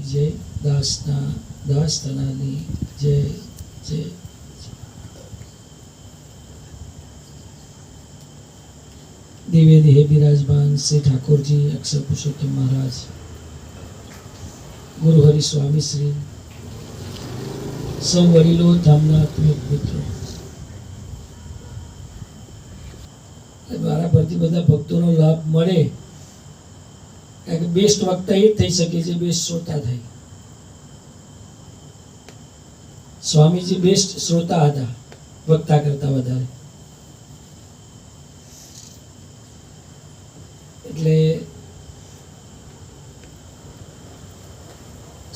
જય, દાસના દાસ તનાની જય જય. દિવ્ય દેહ બિરાજમાન શ્રી ઠાકોરજી અક્ષર પુરુષોત્તમ મહારાજ, ગુરુ હરિ સ્વામી શ્રી, સૌ વડીલો, ધામના આત્મિક મિત્રો, મારા પરથી બધા ભક્તોનો લાભ મળે. બેસ્ટ વક્તા એ જ થઈ શકે છે બેસ્ટ શ્રોતા થાય. સ્વામીજી બેસ્ટ શ્રોતા હતા વક્તા કરતા વધારે. એટલે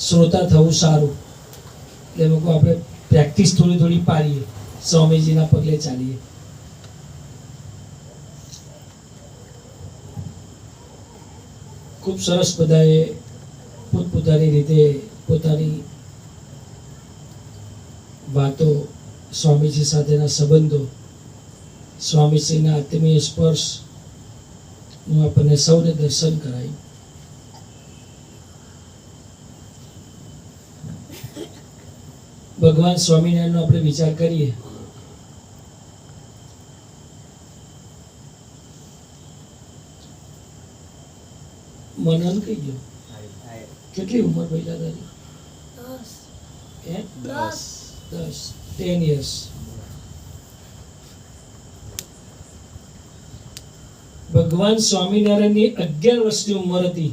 શ્રોતા થવું સારું. એટલે લોકો આપણે પ્રેક્ટિસ થોડી થોડી પાડીએ, સ્વામીજીના પગલે ચાલીએ. ખૂબ સરસ બધાએ પોતપોતાની રીતે પોતાની વાતો, સ્વામીજી સાથેના સંબંધો, સ્વામીજીના આત્મીય સ્પર્શનું આપણને સૌને દર્શન કરાયું. ભગવાન સ્વામિનારાયણનો આપણે વિચાર કરીએ. મનન કહી ગયો. કેટલી ઉંમર પહેલા તારી? 10 years. ભગવાન સ્વામિનારાયણની 11 વર્ષની ઉંમર હતી.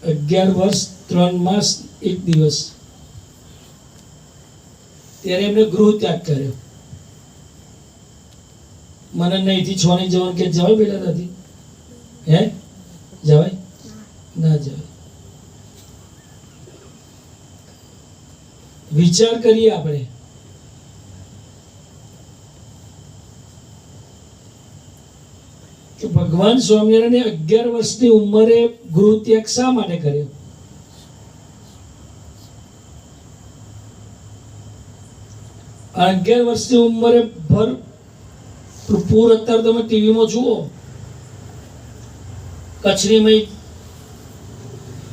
11 વર્ષ 3 માસ 1 દિવસ. ત્યારે એમને ગૃહ ત્યાગ કર્યો. મનન નહીંથી 6 ની જવાનું કે જવાય પેલા નથી? હે જવાય? ના જવાય. વિચાર કરીએ આપણે. કે ભગવાન સ્વામિનારાયણે 11 વર્ષની ઉંમરે ગૃહ ત્યાગ શા માટે કર્યો? આ 11 વર્ષની ઉંમરે પૂર અત્યારે તમે ટીવીમાં જુઓ, કચ્છરીમાં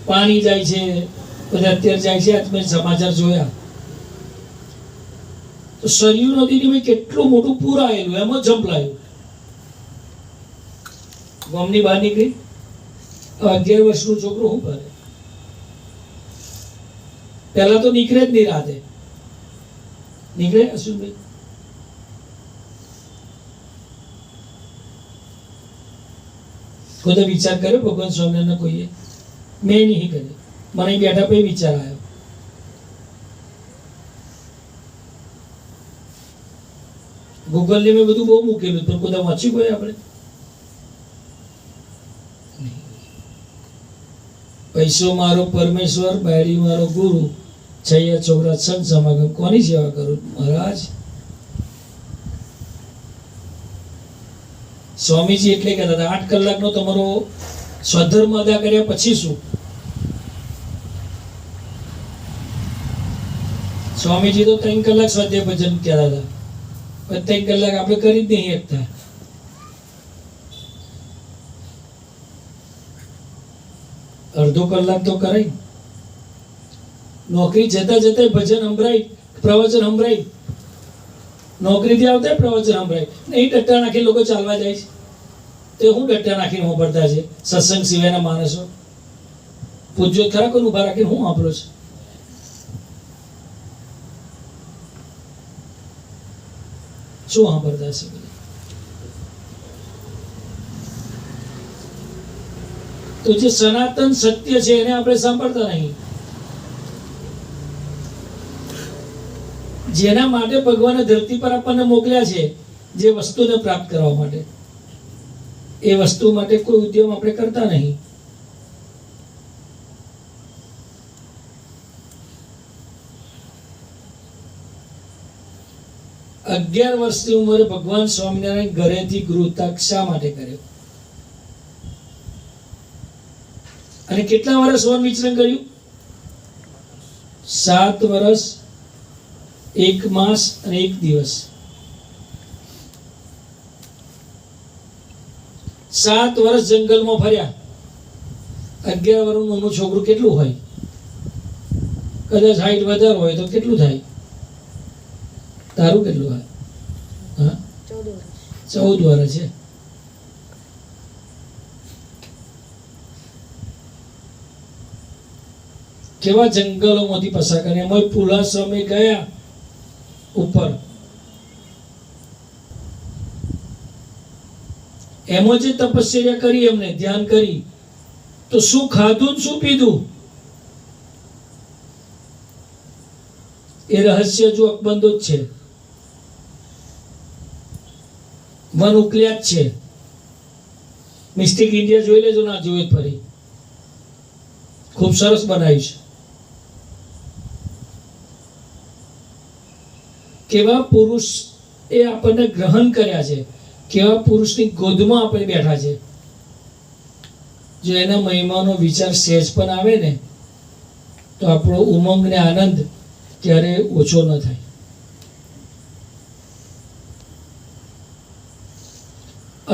પાણી જાય છે, બધા અત્યારે જાય છે. આજ મેં સમાચાર જોયા તો સરયુ નદીની કેટલું મોટું પૂર આવેલું, એમાં ઝંપલાયું. ગામની બહાર નીકળી 11 વર્ષનું છોકરું શું કરે? પહેલા તો નીકળે જ નહીં, રાતે નીકળે અશ્વિનભાઈ? કોઈ વિચાર કર્યો ભગવાન સ્વામિનારાયણ? કોઈએ? મેં નહીં કર્યો. મને બેઠા પછી વિચાર આવ્યો. ગૂગલ ને મેં બધું બહુ મૂકેલું, પણ કોઈ વાંચ્યું કોઈ આપણે? પૈસો મારો પરમેશ્વર, બાયડી મારો ગુરુ, છૈયા છોકરા સંત સમાગમ, કોની સેવા કરું મહારાજ? સ્વામીજી એટલે કહેતા હતા 8 કલાકનો તમારો સ્વધર્મ અદા કર્યા પછી શું? સ્વામીજી તો 3 કલાક સ્વાધ્યાય ભજન કહેતા હતા, પણ 3 કલાક આપણે કરી જ નહીં શકતા. અડધો કલાક તો કરાય. નોકરી જતા જતા ભજન સંભળાય, પ્રવચન સંભળાય. નોકરીથી આવતા પ્રવચન સંભળાય. નહીં ડટ્ટા નાખી લોકો ચાલવા જાય છે. તે હું ડટ્ટા નાખીને વાપરતા છે સત્સંગ સિવાયના માણસો? પૂજ્યો ખરા કોઈને ઉભા રાખીને હું વાપરો છે? શું વાપરતા છે? તો જે સનાતન સત્ય છે એને આપણે સાંભળતા નહીં. જેના માટે ભગવાને ધરતી પર આપણને મોકલ્યા છે, જે વસ્તુને પ્રાપ્ત કરવા માટે, એ વસ્તુ માટે કોઈ ઉદ્યમ આપણે કરતા નહીં. અગિયાર વર્ષની ઉંમરે ભગવાન સ્વામિનારાયણ ઘરેથી ગૃહ ત્યાગ શા માટે કર્યો? અને કેટલા વર્ષ વન વિચરણ કર્યું? 7 વર્ષ 1 માસ અને 1 દિવસ. 7 વર્ષ જંગલમાં ફર્યા. 11 વર્ષનું છોકરું કેટલું હોય? કદાચ હાઈટ વધારે હોય તો કેટલું થાય? તારું કેટલું હોય? હા, 14 વર્ષ છે. કેવા જંગલોમાંથી પસાર કરે. એમાં પુલા સમય ગયા ઉપર, એમાં જે તપસ્યા કરી, એમને ધ્યાન કરી, તો શું ખાધું શું પીધું એ રહસ્ય જો અકબંધો જ છે. વન ઉકલ્યા જ છે. મિસ્ટિક ઇન્ડિયા જોઈ લેજો, ના જોયું ફરી, ખૂબ સરસ બનાવ્યું છે. કેવા પુરુષ એ આપણને ગ્રહણ કર્યા છે, કેવા પુરુષની ગોદમાં આપણે બેઠા છે. જો એના મહિમાનો વિચાર સહેજ પણ આવે ને તો આપણો ઉમંગ ને આનંદ ક્યારે ઓછો ન થાય.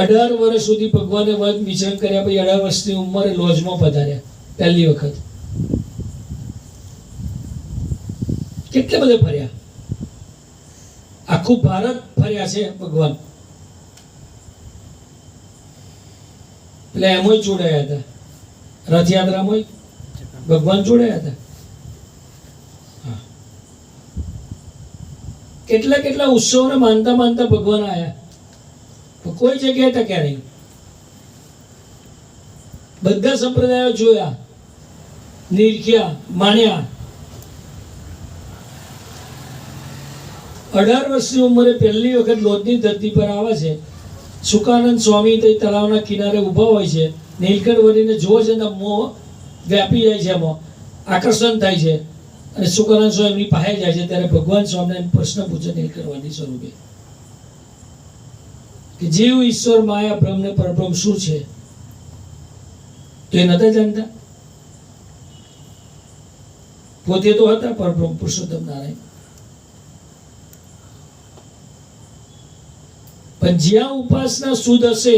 અઢાર વર્ષ સુધી ભગવાને વન વિચરણ કર્યા પછી 18 વર્ષની ઉંમરે લોજમાં પધાર્યા પહેલી વખત. કેટલે બધે ફર્યા, આખું ભારત ફર્યા છે ભગવાન. એટલે એમાં જોડાયા હતા, રથયાત્રામાં ભગવાન જોડાયા હતા. કેટલા કેટલા ઉત્સવોને માનતા માનતા ભગવાન આવ્યા, કોઈ જગ્યાએ ટક્યા નહીં. બધા સંપ્રદાયો જોયા, નિરખ્યા, માન્યા. 18 વર્ષની ઉંમરે પહેલી વખત લોધની ધરતી પર આવે છે. સુકાનંદ સ્વામી તે તળાવના કિનારે ઊભા હોય છે. નીલકંઠ વળીને જોવે છે, મોહ વ્યાપી જાય છે, એમાં આકર્ષણ થાય છે. અને સુકાનંદ સ્વામી એમની પાસે જાય છે. ત્યારે ભગવાન સ્વામિનારાયણ પ્રશ્ન પૂછે નીલકંઠ વળી સ્વરૂપે કે જીવ, ઈશ્વર, માયા, બ્રહ્મ ને પરબ્રહ્મ શું છે? તો એ નતા જાણતા. પોતે તો હતા પરબ્રહ્મ પુરુષોત્તમ નારાયણ. પણ જ્યાં ઉપાસના શુદ્ધ હશે,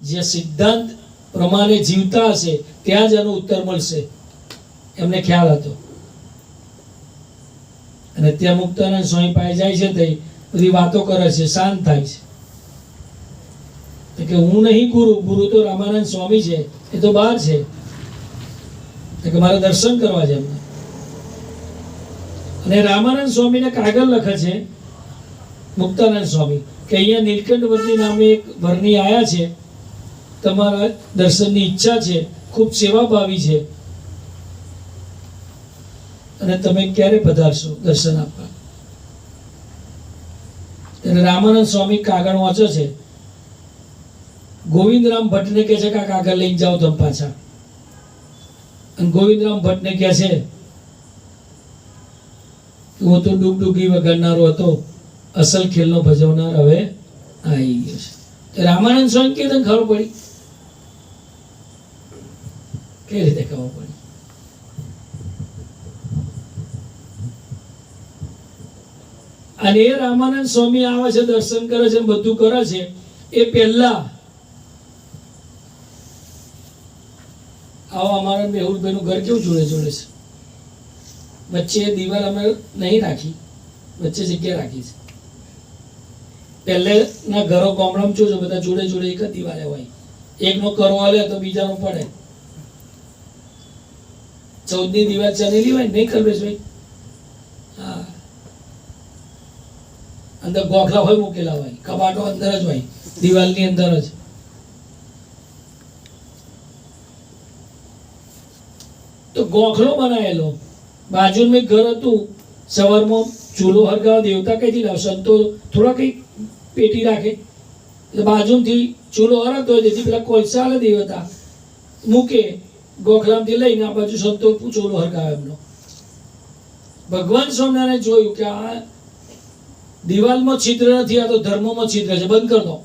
જ્યાં સિદ્ધાંત પ્રમાણે જીવતા હશે, ત્યાં જ એનો ઉત્તર મળશે, એમને ખ્યાલ હતો. અને ત્યાં મુક્તાનંદ સ્વામી પાસે જાય છે, તે બધી વાતો કરે છે, શાંત થાય છે. કે હું નહીં ગુરુ, ગુરુ તો રામાનંદ સ્વામી છે, એ તો બહાર છે. કે મારે દર્શન કરવા છે એમને. અને રામાનંદ સ્વામીને કાગળ લખે છે મુક્તાનંદ સ્વામી કે અહીંયા નીલકંઠ વર્ણી નામે એક વર્ણી આયા છે, તમારા દર્શનની ઈચ્છા છે, ખૂબ સેવાભાવી છે, અને તમે ક્યારે પધારશો દર્શન આપવા? ત્યારે રામાનંદ સ્વામી કાગળ વાંચે છે. ગોવિંદરામ ભટ્ટને કહે છે કે આ કાગળ લઈને જાઓ તમે પાછા. અને ગોવિંદરામ ભટ્ટને કહે છે હું તો ડૂગડૂગી વગાડનારો હતો, અસલ ખેલનો ભજવનાર હવે આવી ગયો છે. રામાનંદ સ્વામી કે તને ખબર પડી? કેવી રીતે ખબર પડી? અને એ રામાનંદ સ્વામી આવે છે, દર્શન કરે છે, બધું કરે છે. એ પહેલા આવો અમારા મેહુલભાઈ નું ઘર કેવું જોડે જોડે છે. વચ્ચે દિવાલ અમે નહીં રાખી, વચ્ચે જગ્યા રાખી છે. પહેલેના ઘરો ગામડામાં જોજો, બધા જોડે જોડે એક જ દિવાલે હોય. એકનો કરો હાલે તો બીજાનો પડે. 14ની દિવાલ ચાલેલી હોય નહીં કલ્પેશભાઈ? હા, અંદર ગોખલા હોય મૂકેલા હોય, કબાટો અંદર જ હોય, દિવાલની અંદર જ. તો ગોખલો બનાવેલો, બાજુમાં એક ઘર હતું. સવારમાં ચૂલો હરગાવ દેવતા કઈથી લાવ? સંતો થોડા કઈ પેટી રાખે, એટલે બાજુથી ચૂલો હરગતો હોય, જેથી પેલા કોલસા આલે દેવતા મૂકે, ગોખલામાંથી લઈને આ બાજુ સંતો ચૂલો હરગાવે એમનો. ભગવાન સ્વામિનારાયણ જોયું કે આ દિવાલમાં છિદ્ર નથી, આ તો ધર્મમાં છિદ્ર છે, બંધ કરી દો.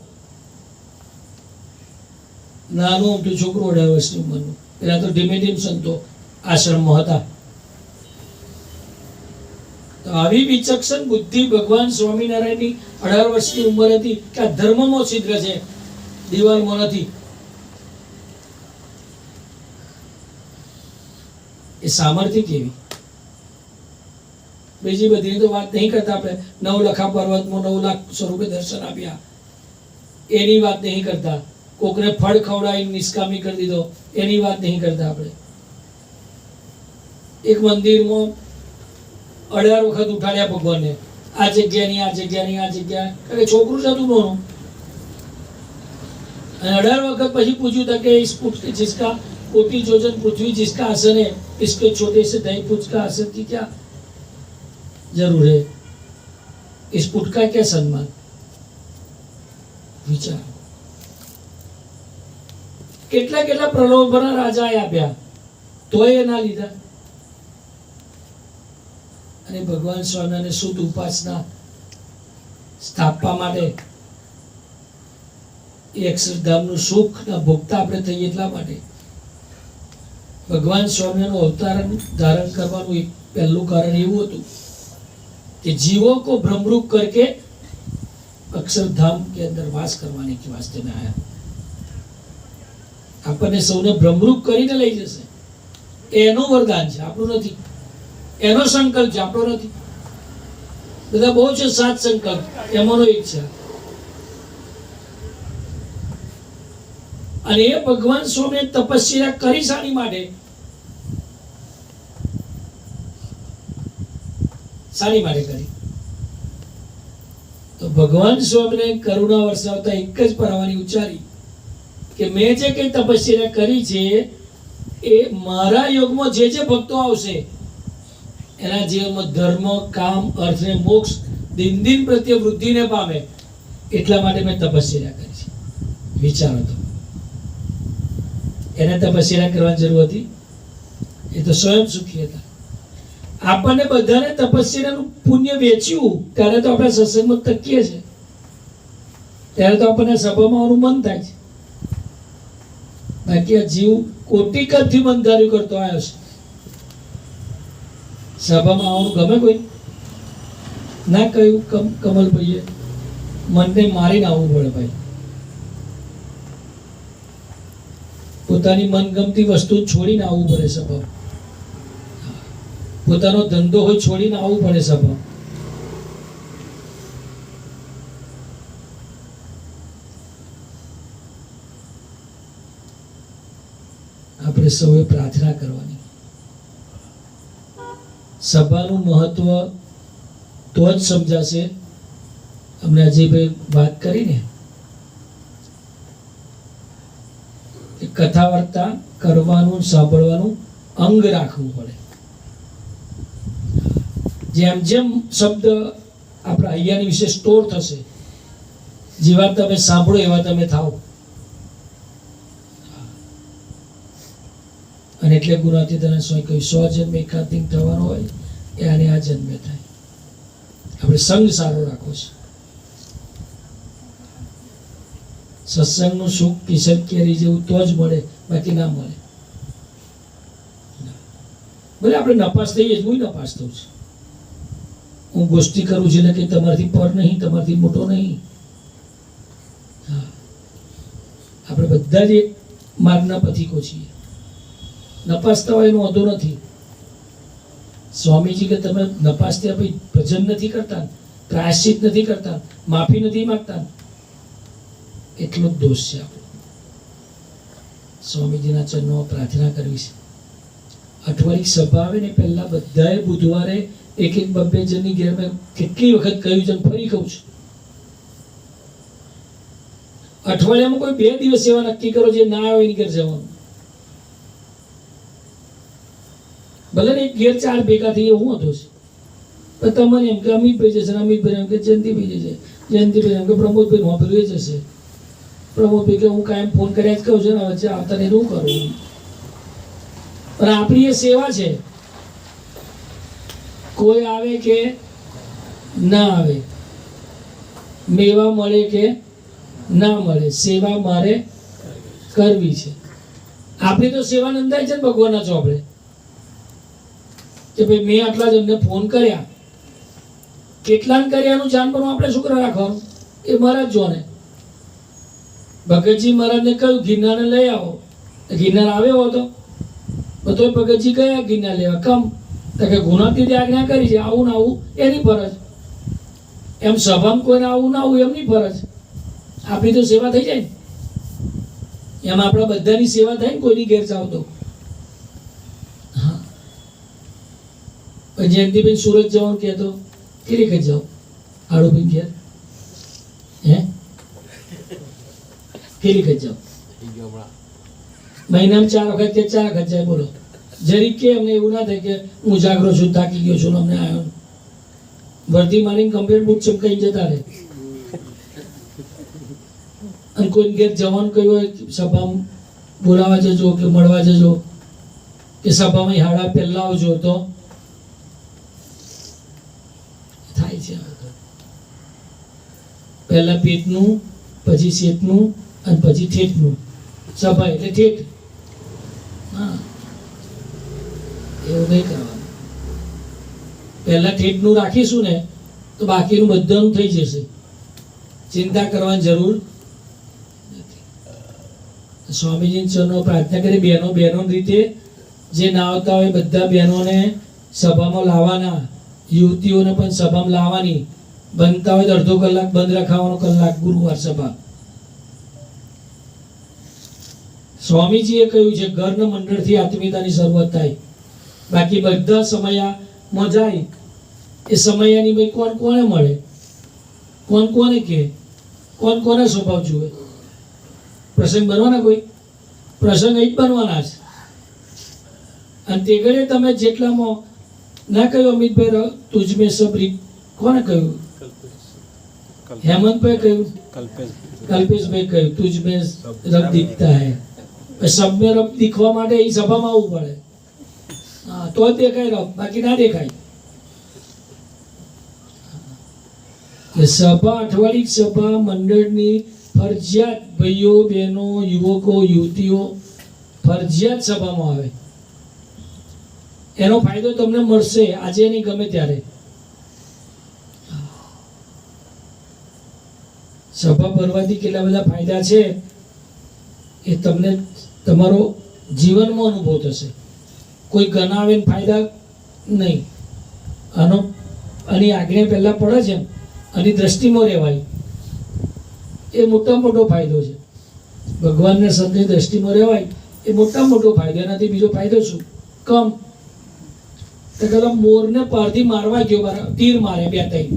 નાનું મોટું છોકરું 18 વર્ષની ઉંમરનું, પેલા તો ધીમે ધીમે સંતો આશ્રમમાં હતા. તો આવી વિચક્ષણ બુદ્ધિ ભગવાન સ્વામિનારાયણની 18 વર્ષની ઉંમર હતી કે આ ધર્મમાં છિદ્ર છે, દિવાલમાં નથી. એ સામર્થ્ય કેવી. બીજી બધી તો વાત નહીં કરતા આપણે. 9 લખા પર્વતમાં 9 લાખ સ્વરૂપે દર્શન આપ્યા એની વાત નહીં કરતા. કોકને ફળ ખવડાવી નિષ્કામી કરી દીધો એની વાત નહીં કરતા આપણે. એક મંદિરમાં 18 વખત ઉઠાડ્યા ભગવાનને, આ જગ્યાની આ જગ્યાની આ જગ્યા, કારણ કે છોકરું જ હતું નાનું. અને 18 વખત પછી પૂછ્યું था कि इस पुट जिसका कोटि योजन पृथ्वी जिसका आसन है, इसके छोटे से 2 पुट का आसन की क्या जरूर है, इस पुट का क्या सम्मान. વિચાર કેટલા કેટલા પ્રલોભના રાજાએ આપ્યા તોય એ ના લીધા. અને ભગવાન સ્વામિનારાયણ શુદ્ધ ઉપાસના સ્થાપવા માટે એ અક્ષરધામનું સુખ ના ભોગતા આપણે થઈએ એટલા માટે ભગવાન સ્વામિનારાયણનું અવતાર ધારણ કરવાનું એક પહેલું કારણ એવું હતું कि जीवों को भ्रमरूप करके अक्षरधाम के अंदर वास करवाने के वास्ते में आया. આપણને સૌને ભ્રમરૂપ કરીને લઈ જશે એનું વરદાન છે, આપણું નથી. એનો સંકલ્પ છે, આપણો નથી. બધા બહુ છે 7 સંકલ્પ, એમાંનો એક છે. અને એ ભગવાન સ્વામીએ તપસ્યા કરી શાની માટે? શાની માટે કરી? તો ભગવાન સ્વામીને કરુણા વરસાવતા એક જ પરવાની ઉચ્ચારી કે મેં જે કઈ તપસ્યા કરી છે એ મારા યોગમાં જે જે ભક્તો આવશે એના જીવનમાં ધર્મ, કામ, અર્થ ને મોક્ષ દિન દિન પ્રત્યે વૃદ્ધિને પામે એટલા માટે મેં તપસ્યા કરી છે. વિચારો તો, એને તપસ્યા કરવાની જરૂર હતી? એ તો સ્વયં સુખી હતા. આપણને બધાને તપસ્યાનું પુણ્ય વેચ્યું ત્યારે તો આપણે સત્સંગમાં તકીએ છે, ત્યારે તો આપણને સભામાં આવવાનું મન થાય છે. બાકી આ જીવ કોટી કદથી બંધાર્યું કરતો આવ્યો છે. સભામાં આવવાનું ગમે કોઈ? ના કહ્યું કમલભાઈએ મનને મારીને આવવું પડે ભાઈ. પોતાની મનગમતી વસ્તુ છોડીને આવવું પડે સભા. પોતાનો ધંધો હોય છોડીને આવવું પડે સભા. આપણે સૌએ પ્રાર્થના કરવાની. સભાનું મહત્વ તો જ સમજાશે. અમને અજયભાઈ વાત કરીને કથા વાર્તા કરવાનું, સાંભળવાનું અંગ રાખવું પડે. જેમ જેમ શબ્દ આપણા અહીંયાની વિશે સ્ટોર થશે, જેવા તમે સાંભળો એવા તમે થાઓ. અને એટલે ગુણાતીતાના સ્વામી કહ્યું 100 જન્મે એકાંતિક થવાનો હોય એ આને આ જન્મે થાય. આપણે સંગ સારો રાખવો છે. સત્સંગનું સુખ કિશોર કેરી જેવું તો જ મળે, બાકી ના મળે. ભલે આપણે નપાસ થઈએ, હું નપાસ થઉં છું. હું ગોષ્ઠી કરું છું એટલે કે તમારાથી પર નહીં, તમારાથી મોટો નહીં. હા, આપણે બધા જ એક માર્ગના પથિકો છીએ. નપાસ થવા એનો વાંધો નથી. સ્વામીજી કે તમે નપાસ થયા ભાઈ ભજન નથી કરતા, પ્રાયશ્ચિત નથી કરતા, માફી નથી માંગતા, એટલો જ દોષ છે. આપણે સ્વામીજીના ચરણોમાં પ્રાર્થના કરવી છે. અઠવાડિક સભા આવે ને પહેલા બધાએ બુધવારે એક 2 જણની ઘેર મેં કેટલી વખત કહ્યું છે, ફરી કહું છું. અઠવાડિયામાં કોઈ 2 દિવસ એવા નક્કી કરો જે ના આવે એની ઘેર જવાનું. ભલે ને એક ઘેર 4 ભેગા થઈ એવું હતું છે. પણ તમને એમ કે અમિતભાઈ જશે, અમિતભાઈ એમ કે જયંતિભાઈ જશે, જયંતિભાઈ એમ કે પ્રમોદભાઈ વાપર્યું એ જશે. પ્રમોદભાઈ કે હું કાયમ ફોન કર્યા જ કહું છું ને, વચ્ચે આવતા ને શું કરું. પણ આપણી એ સેવા છે. કોઈ આવે કે ના આવે, મેવા મળે કે ના મળે, સેવા મારે કરવી છે. આપણી તો સેવા નંદાય છે ને ભગવાનના ચોપડે કે ભાઈ મેં આટલા જણને ફોન કર્યા, કેટલાને કર્યાનું જાણવાનું આપણે શું કરવા રાખવાનું? એ મહારાજ જોને. ભગતજી મહારાજને કહ્યું ગિરનારને લઈ આવો, ગિરનાર આવ્યો હતો, તો ભગતજી કઈ આજ્ઞા લેવા કમ તો કે ગુનાથી આજ્ઞા કરી છે આવું ને આવું એની ફરજ, એમ સભામાં કોઈને આવું ના આવું એમની ફરજ, આપણી તો સેવા થઈ જાય ને, એમ આપણા બધાની સેવા થાય ને, કોઈની ઘેર જાવ તો. જયંતિબેન સુરત જવાનું કહેતો કેટલી વખત જાઓ આડુબેન ઘેર, હે કેટલી વખત જાઓ? મહિનામાં 4 વખત કે 4 વખત જાય. બોલો જરીક કે અમને એવું ના થાય કે હું જાગરો છું, થાકી ગયો છું, અમને આવ્યો વર્દી મારીને કમ્પ્લેટ બુટ ચમકાઈને જતા રહે. અને કોઈ ઘેર જવાનું કહ્યું હોય સભામાં બોલાવા જજો કે મળવા જજો કે સભામાં હાડા પહેલા આવજો તો થાય છે. પહેલા પેટનું, પછી શેઠનું અને પછી ઠેઠનું. સભા એટલે ઠેઠ. હા, એવું નહીં કરવાનું. પહેલા ઠેઠનું રાખીશું ને તો બાકીનું બધાનું થઈ જશે, ચિંતા કરવાની જરૂર નથી. સ્વામીજી ચરણો પ્રાર્થના કરી બહેનો રીતે જે ના આવતા હોય બધા બહેનોને સભામાં લાવવાના, યુવતીઓને પણ સભામાં લાવવાની. બનતા હોય તો અડધો કલાક બંધ રખાવાનો, કલાક ગુરુવાર સભા. સ્વામીજીએ કહ્યું છે ઘરના મંડળથી આત્મીયતાની શરૂઆત થાય, બાકી બધા સમયમાં જાય એ સમયાની ભાઈ કોણ કોને મળે, કોણ કોને કહે, કોણ કોને સ્વભાવ જુએ. પ્રસંગ બનવાના, કોઈ પ્રસંગ અહીં જ બનવાના છે. અને તે ઘડે તમે જેટલામાં ના કહ્યું અમિતભાઈ તુજમે સબરી, કોને કહ્યું? હેમંતભાઈ કહ્યું, કલ્પેશભાઈ કહ્યું તુજમે રબ દિખતા હૈ. સબ મેં રબ દીખવા માટે એ સભામાં આવવું પડે. હા, તો જ દેખાય રબ, બાકી ના દેખાય. સભા, અઠવાડિક સભા મંડળની ફરજિયાત ભાઈઓ બહેનો યુવકો યુવતીઓ ફરજિયાત સભામાં આવે. એનો ફાયદો તમને મળશે આજે નહીં ગમે ત્યારે. સભા ભરવાથી કેટલા બધા ફાયદા છે એ તમને તમારો જીવનમાં અનુભવ થશે. કોઈ ગણાવે ફાયદા નહીં. આની આજ્ઞા પહેલા પડે છે, આની દ્રષ્ટિમાં રહેવાય એ મોટામાં મોટો ફાયદો છે. ભગવાનને સંતની દ્રષ્ટિમાં રહેવાય એ મોટામાં મોટો ફાયદો. એનાથી બીજો ફાયદો શું? કમ તો કદાચ મોરને પારથી મારવા ગયો, તીર મારે 2-3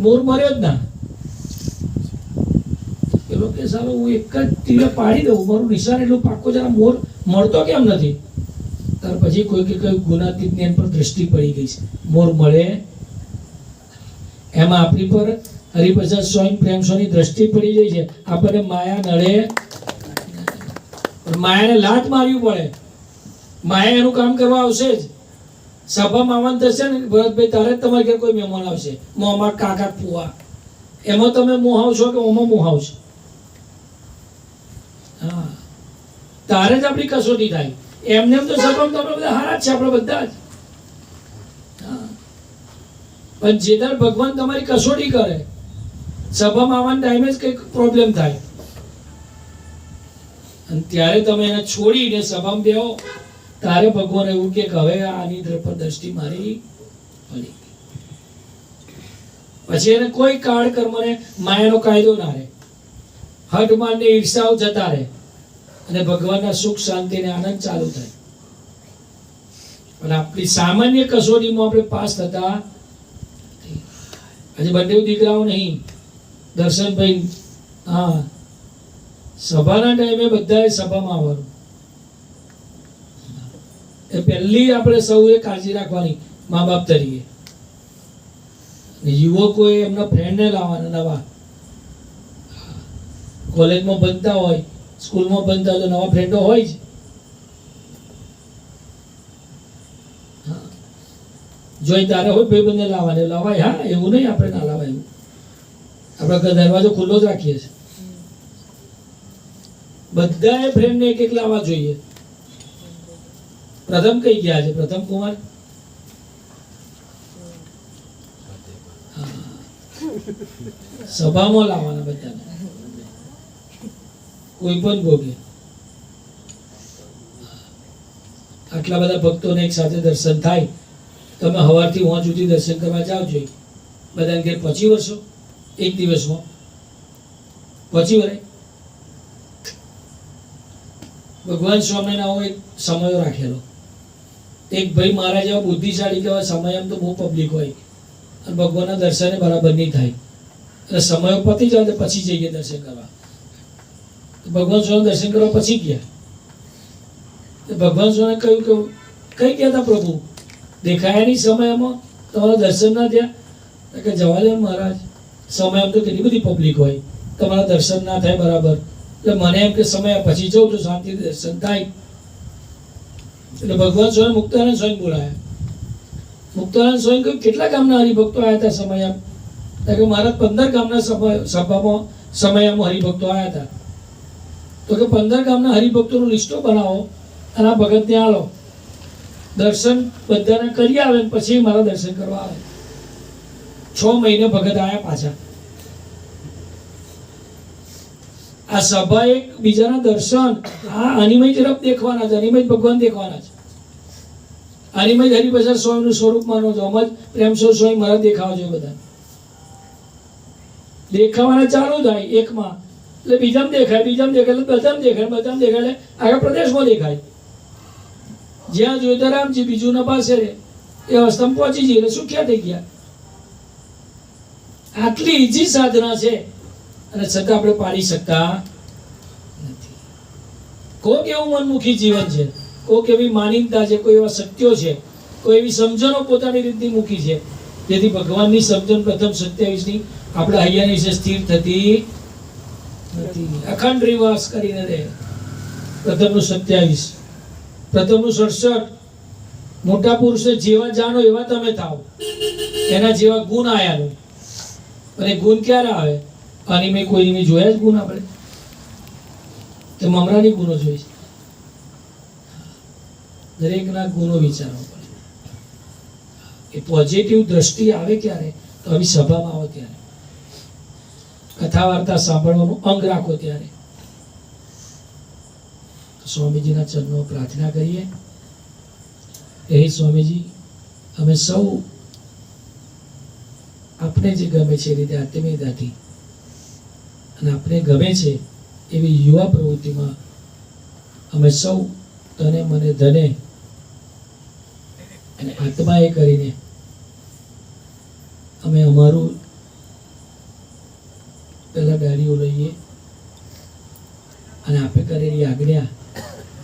મોર મર્યો જ ના. પેલો કે સાલો હું એક જ તીરે પાડી દઉં, મારું નિશાન એટલું પાક્કો, જરા મોર મળતો કેમ નથી? ત્યાર પછી કોઈ કે કઈ ગુનાતીત જ્ઞાન પર દ્રષ્ટિ પડી ગઈ છે, મોર મળે. એમાં આપણી પર હરિપ્રસાદ સ્વામી પ્રેમ સ્વામી દ્રષ્ટિ પડી જાય છે. આપણને માયા નડે, માયાને લાત મારવી પડે. માયા એનું કામ કરવા આવશે જ. સભામાં આવવાનું થશે ને ભરતભાઈ, તારે જ તમારે ઘેર કોઈ મહેમાન આવશે, મોંમાં કાકા ફુવા, એમાં તમે મોહાવશો કે ઓમાં મોહાવશો? હા, તારે જ આપણી કસોટી થાય. એમને એમ તો સભામાં તો આપણે બધા હારા જ છે, આપણે બધા જ. પણ જે દર ભગવાન તમારી કસોટી કરે, સભામાં આવવાના ટાઈમે જ કંઈક પ્રોબ્લેમ થાય, અને ત્યારે તમે એને છોડીને સભામાં બેહો, તારે ભગવાન એવું કે હવે આની પર દ્રષ્ટિ મારી પડી. પછી એને કોઈ કાળ કર્મને માયાનો કાયદો ના રહે. હઠમાન ને ઈર્ષાઓ જતા રહે અને ભગવાનના સુખ શાંતિ ને આનંદ ચાલુ થાય. અને આપણી સામાન્ય કસોટીમાં આપણે પાસ થતા આજે બંને દીકરાઓ નહીં, દર્શનભાઈ, હા, સભાના ટાઈમે બધાએ સભામાં આવવાનું. એ પહેલી આપણે સૌએ કાળજી રાખવાની મા બાપ તરીકે. યુવકોએ એમના ફ્રેન્ડને લાવવાના નવા. કોલેજમાં બનતા હોય, સ્કૂલમાં બનતા હોય તો નવા ફ્રેન્ડો હોય જ. જોઈ તારે હોય ભાઈબંધને લાવવાને લાવાય. હા, એવું નહીં આપણે ના લાવાય. એવું આપણે દરવાજો ખુલ્લો જ રાખીએ છીએ. બધાએ ફ્રેન્ડને એક લાવવા જોઈએ. પ્રથમ કઈ ગયા છે? પ્રથમ કુમાર સભામાં લાવવાના બધાને, કોઈ પણ ભોગે. આટલા બધા ભક્તોને એક સાથે દર્શન થાય, તમે સવારથી હોં સુધી દર્શન કરવા જાઓ જોઈએ, બધાને ઘેર પહોંચી વળશો એક દિવસમાં? પહોંચી વળે? ભગવાન સ્વામિનારાયણ આવો એક સમયો રાખેલો. એક ભાઈ મારા જેવા બુદ્ધિશાળી કહેવાય, સમય એમ તો બહુ પબ્લિક હોય અને ભગવાનના દર્શને બરાબર નહીં થાય, એટલે સમયો પતી જાય તો પછી જઈએ દર્શન કરવા. ભગવાન સ્વામી દર્શન કરવા પછી ગયા. ભગવાન સ્વામી કહ્યું કે કઈ ગયા હતા પ્રભુ, દેખાયા નહીં સમયમાં, તમારા દર્શન ના થયા? કે જવા દે મહારાજ, સમયમાં તો કેટલી બધી પબ્લિક હોય, તમારા દર્શન ના થાય બરાબર, એટલે મને એમ કે સમય પછી જવું તો શાંતિથી દર્શન થાય. એટલે ભગવાન સ્વામી મુક્તાનંદ સ્વામી બોલાયા. મુક્તાનંદ સ્વામી કહ્યું કેટલા ગામના હરિભક્તો આવ્યા હતા સમયમાં? કે મારા 15 ગામના સભામાં સમયમાં હરિભક્તો આવ્યા હતા. તો કે 15 ગામના હરિભક્તોનું લિસ્ટો બનાવો અને આ ભગત ત્યાં આવો, દર્શન બધાને કરી આવે પછી મારા દર્શન કરવા આવે. 6 મહિને ભગત આવ્યા પાછા. આ સભા એક બીજાના દર્શન, આ અનિમય તરફ દેખવાના છે, અનિમય ભગવાન દેખવાના છે. અનિમય હરિપ્રસાદ સ્વામીનું સ્વરૂપ માનો છો, અમજ પ્રેમસ્વરૂપ સ્વામી મારા દેખાવા જોઈએ. બધા દેખાવાના ચાલુ થાય એકમાં, એટલે બીજામાં દેખાય, બીજામાં દેખાય, એટલે બધામાં દેખાય, બધામાં દેખાય, એટલે આખા પ્રદેશમાં દેખાય. જ્યાં જોયું ત્યાં રામજી, બીજું ના પાસે રહે, એ અવસ્થામાં પહોંચી જઈએ એટલે સુખ્યા થઈ ગયા. આટલી ઈજી સાધના છે અને છતાં આપણે પાડી શકતા નથી. કોઈક એવું મનમુખી જીવન છે, કોઈક એવી માનીતા છે, કોઈ એવા સત્યો છે, કોઈ એવી સમજણો પોતાની રીતની મૂકી છે, જેથી ભગવાનની સમજણ પ્રથમ 27ની આપણા હૈયાની વિશે સ્થિર થતી નથી. અખંડ નિવાસ કરીને રહે. પ્રથમનું 27, પ્રથમનું 67. મોટા પુરુષને જેવા જાણો એવા તમે થાઓ, એના જેવા ગુણ આયા. અને ગુણ ક્યારે આવે? અનિમય કોઈની મેં જોયા જ ગુણ આપણે? કે મમરાની ગુણો જોઈ છે? દરેકના ગુણો વિચારવા પડે. એ પોઝિટિવ દ્રષ્ટિ આવે ક્યારે? તો આવી સભામાં આવો ત્યારે, કથા વાર્તા સાંભળવાનું અંગ રાખો ત્યારે. સ્વામીજીના ચરણો પ્રાર્થના કરીએ. હે સ્વામીજી, અમે સૌ આપણે જે ગમે છે એ રીતે આત્મીયતાથી અને આપણે ગમે છે એવી યુવા પ્રવૃત્તિમાં અમે સૌ તને મને ધને અને આત્માએ કરીને અમે અમારું પહેલા ડાળીઓ લઈએ અને આપે કરેલી આજ્ઞા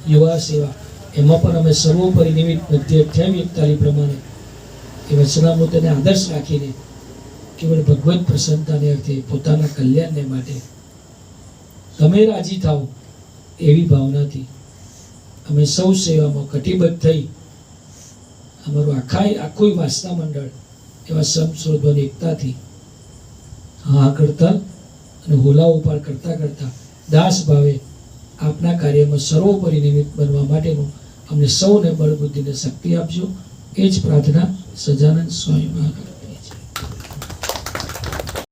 યુવા સેવા એમાં પણ અમે સર્વોપરી નિમિત્ત મધ્ય 28 પ્રમાણે એ વચનામૃતને આદર્શ રાખીને કેવળ ભગવત પ્રસન્નતાને અર્થે પોતાના કલ્યાણને માટે તમે રાજી થાઓ એવી ભાવનાથી અમે સૌ સેવામાં કટિબદ્ધ થઈ અમારું આખું વાસના મંડળ એવા સમસ્રોધોની એકતાથી હા કરતા અને હોલા ઉપાડ કરતા કરતા દાસ ભાવે આપના કાર્યમાં સર્વોપરી નિમિત્ત બનવા માટેનું અમને સૌને બળ બુદ્ધિને શક્તિ આપજો. એ જ પ્રાર્થના સજાનંદ સ્વામી મહારાજ.